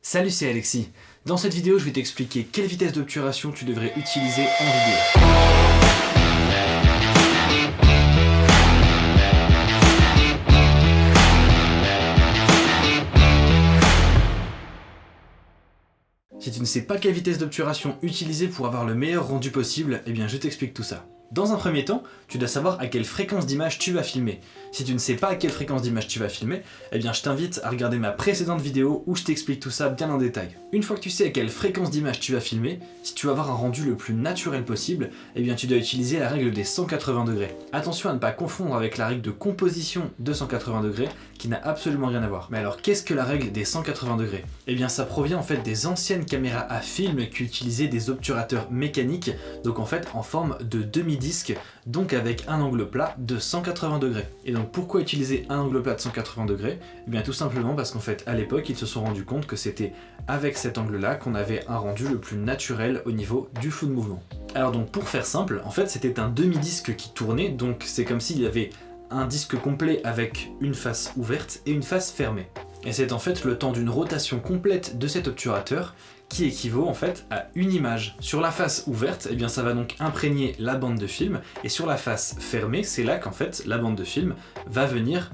Salut, c'est Alexis. Dans cette vidéo, je vais t'expliquer quelle vitesse d'obturation tu devrais utiliser en vidéo. Si tu ne sais pas quelle vitesse d'obturation utiliser pour avoir le meilleur rendu possible, eh bien je t'explique tout ça. Dans un premier temps, tu dois savoir à quelle fréquence d'image tu vas filmer. Si tu ne sais pas à quelle fréquence d'image tu vas filmer, eh bien je t'invite à regarder ma précédente vidéo où je t'explique tout ça bien en détail. Une fois que tu sais à quelle fréquence d'image tu vas filmer, si tu veux avoir un rendu le plus naturel possible, eh bien tu dois utiliser la règle des 180 degrés. Attention à ne pas confondre avec la règle de composition de 180 degrés qui n'a absolument rien à voir. Mais alors qu'est-ce que la règle des 180 degrés? Eh bien ça provient en fait des anciennes caméras à film qui utilisaient des obturateurs mécaniques, donc en fait en forme de demi-disque, donc avec un angle plat de 180 degrés. Et donc pourquoi utiliser un angle plat de 180 degrés? Eh bien tout simplement parce qu'en fait à l'époque ils se sont rendus compte que c'était avec cet angle là qu'on avait un rendu le plus naturel au niveau du flou de mouvement. Alors donc pour faire simple, en fait c'était un demi-disque qui tournait, donc c'est comme s'il y avait un disque complet avec une face ouverte et une face fermée. Et c'est en fait le temps d'une rotation complète de cet obturateur qui équivaut en fait à une image. Sur la face ouverte, eh bien ça va donc imprégner la bande de film, et sur la face fermée, c'est là qu'en fait la bande de film va venir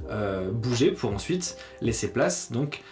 bouger pour ensuite laisser place donc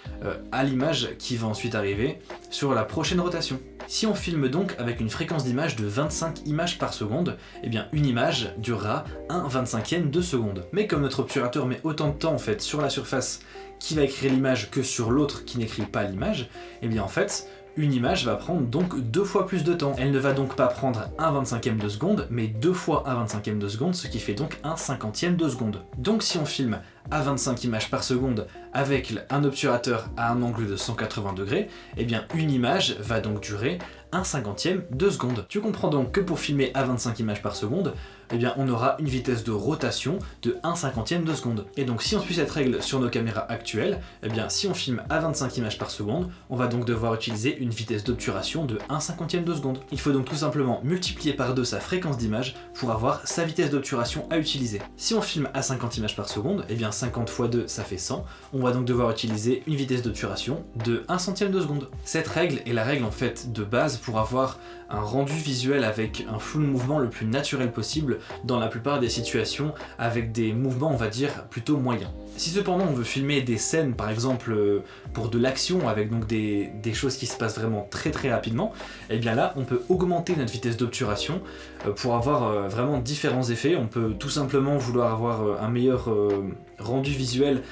à l'image qui va ensuite arriver sur la prochaine rotation. Si on filme donc avec une fréquence d'image de 25 images par seconde, eh bien une image durera 1/25e de seconde. Mais comme notre obturateur met autant de temps en fait sur la surface qui va écrire l'image que sur l'autre qui n'écrit pas l'image, eh bien en fait une image va prendre donc 2 fois plus de temps. Elle ne va donc pas prendre 1/25e de seconde, mais 2 fois 1/25e de seconde, ce qui fait donc 1/50e de seconde. Donc si on filme à 25 images par seconde avec un obturateur à un angle de 180 degrés, eh bien une image va donc durer 1/50e de seconde. Tu comprends donc que pour filmer à 25 images par seconde, eh bien on aura une vitesse de rotation de 1/50e de seconde. Et donc si on suit cette règle sur nos caméras actuelles, eh bien si on filme à 25 images par seconde, on va donc devoir utiliser une vitesse d'obturation de 1/50e de seconde. Il faut donc tout simplement multiplier par 2 sa fréquence d'image pour avoir sa vitesse d'obturation à utiliser. Si on filme à 50 images par seconde, eh bien 50 x 2 ça fait 100, on va donc devoir utiliser une vitesse d'obturation de 1 centième de seconde. Cette règle est la règle en fait de base pour avoir un rendu visuel avec un flou de mouvement le plus naturel possible dans la plupart des situations avec des mouvements on va dire plutôt moyens. Si cependant on veut filmer des scènes par exemple pour de l'action avec donc des choses qui se passent vraiment très rapidement, et bien là on peut augmenter notre vitesse d'obturation pour avoir vraiment différents effets. On peut tout simplement vouloir avoir un meilleur rendu visuel,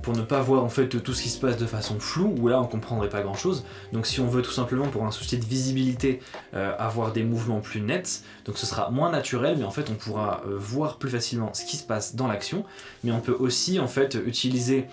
pour ne pas voir en fait tout ce qui se passe de façon floue, où là on comprendrait pas grand chose. Donc si on veut tout simplement pour un souci de visibilité avoir des mouvements plus nets, donc ce sera moins naturel, mais en fait on pourra voir plus facilement ce qui se passe dans l'action. Mais on peut aussi en fait utiliser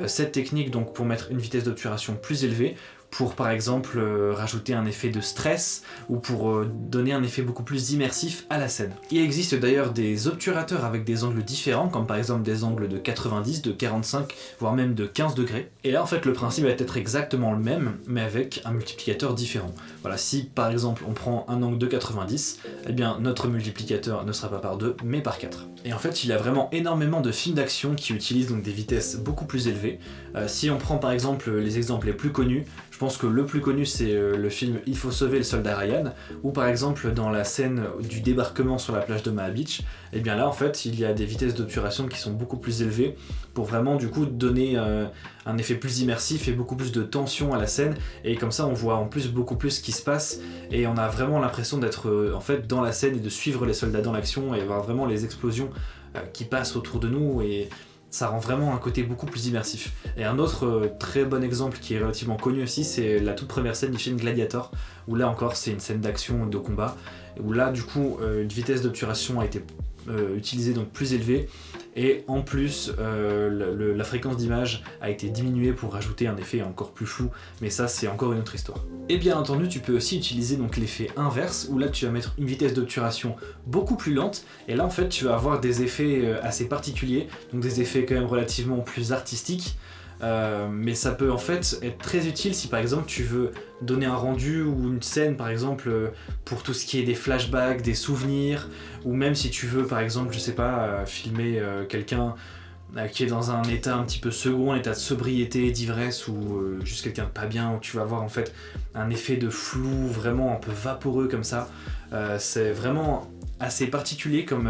cette technique donc pour mettre une vitesse d'obturation plus élevée, pour par exemple rajouter un effet de stress ou pour donner un effet beaucoup plus immersif à la scène. Il existe d'ailleurs des obturateurs avec des angles différents, comme par exemple des angles de 90, de 45, voire même de 15 degrés. Et là en fait le principe va être exactement le même, mais avec un multiplicateur différent. Voilà, si par exemple on prend un angle de 90, eh bien notre multiplicateur ne sera pas par 2, mais par 4. Et en fait il y a vraiment énormément de films d'action qui utilisent donc des vitesses beaucoup plus élevées. Si on prend par exemple les exemples les plus connus, je pense que le plus connu c'est le film Il faut sauver le soldat Ryan, où par exemple dans la scène du débarquement sur la plage de Omaha Beach, et bien là en fait il y a des vitesses d'obturation qui sont beaucoup plus élevées pour vraiment du coup donner un effet plus immersif et beaucoup plus de tension à la scène, et comme ça on voit en plus beaucoup plus ce qui se passe et on a vraiment l'impression d'être en fait dans la scène et de suivre les soldats dans l'action et voir vraiment les explosions qui passent autour de nous, et ça rend vraiment un côté beaucoup plus immersif. Et un autre très bon exemple qui est relativement connu aussi, c'est la toute première scène du film Gladiator, où là encore c'est une scène d'action de combat, où là du coup une vitesse d'obturation a été utilisée donc plus élevée, et en plus la fréquence d'image a été diminuée pour rajouter un effet encore plus flou, mais ça c'est encore une autre histoire. Et bien entendu tu peux aussi utiliser donc l'effet inverse, où là tu vas mettre une vitesse d'obturation beaucoup plus lente, et là en fait tu vas avoir des effets assez particuliers, donc des effets quand même relativement plus artistiques. Mais ça peut en fait être très utile si par exemple tu veux donner un rendu ou une scène par exemple pour tout ce qui est des flashbacks, des souvenirs, ou même si tu veux par exemple je sais pas filmer quelqu'un qui est dans un état un petit peu second, un état de sobriété, d'ivresse, ou juste quelqu'un de pas bien, où tu vas avoir en fait un effet de flou vraiment un peu vaporeux comme ça. C'est vraiment assez particulier comme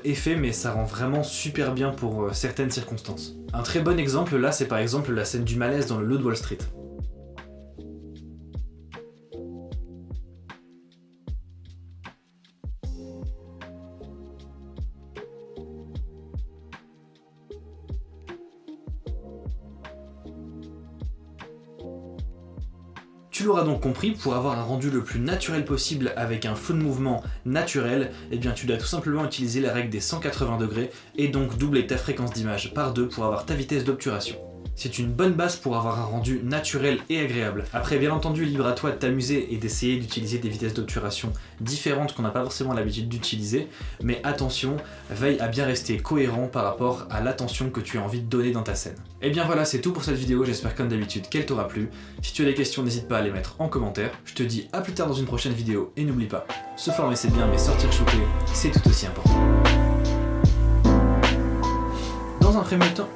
effet, mais ça rend vraiment super bien pour certaines circonstances. Un très bon exemple là, c'est par exemple la scène du malaise dans Le Loup de Wall Street. Tu l'auras donc compris, pour avoir un rendu le plus naturel possible avec un flou de mouvement naturel, eh bien tu dois tout simplement utiliser la règle des 180 degrés et donc doubler ta fréquence d'image par 2 pour avoir ta vitesse d'obturation. C'est une bonne base pour avoir un rendu naturel et agréable. Après, bien entendu, libre à toi de t'amuser et d'essayer d'utiliser des vitesses d'obturation différentes qu'on n'a pas forcément l'habitude d'utiliser, mais attention, veille à bien rester cohérent par rapport à l'attention que tu as envie de donner dans ta scène. Et bien voilà, c'est tout pour cette vidéo, j'espère comme d'habitude qu'elle t'aura plu. Si tu as des questions, n'hésite pas à les mettre en commentaire. Je te dis à plus tard dans une prochaine vidéo, et n'oublie pas, se former c'est bien, mais sortir shooter, c'est tout aussi important. Dans un premier temps...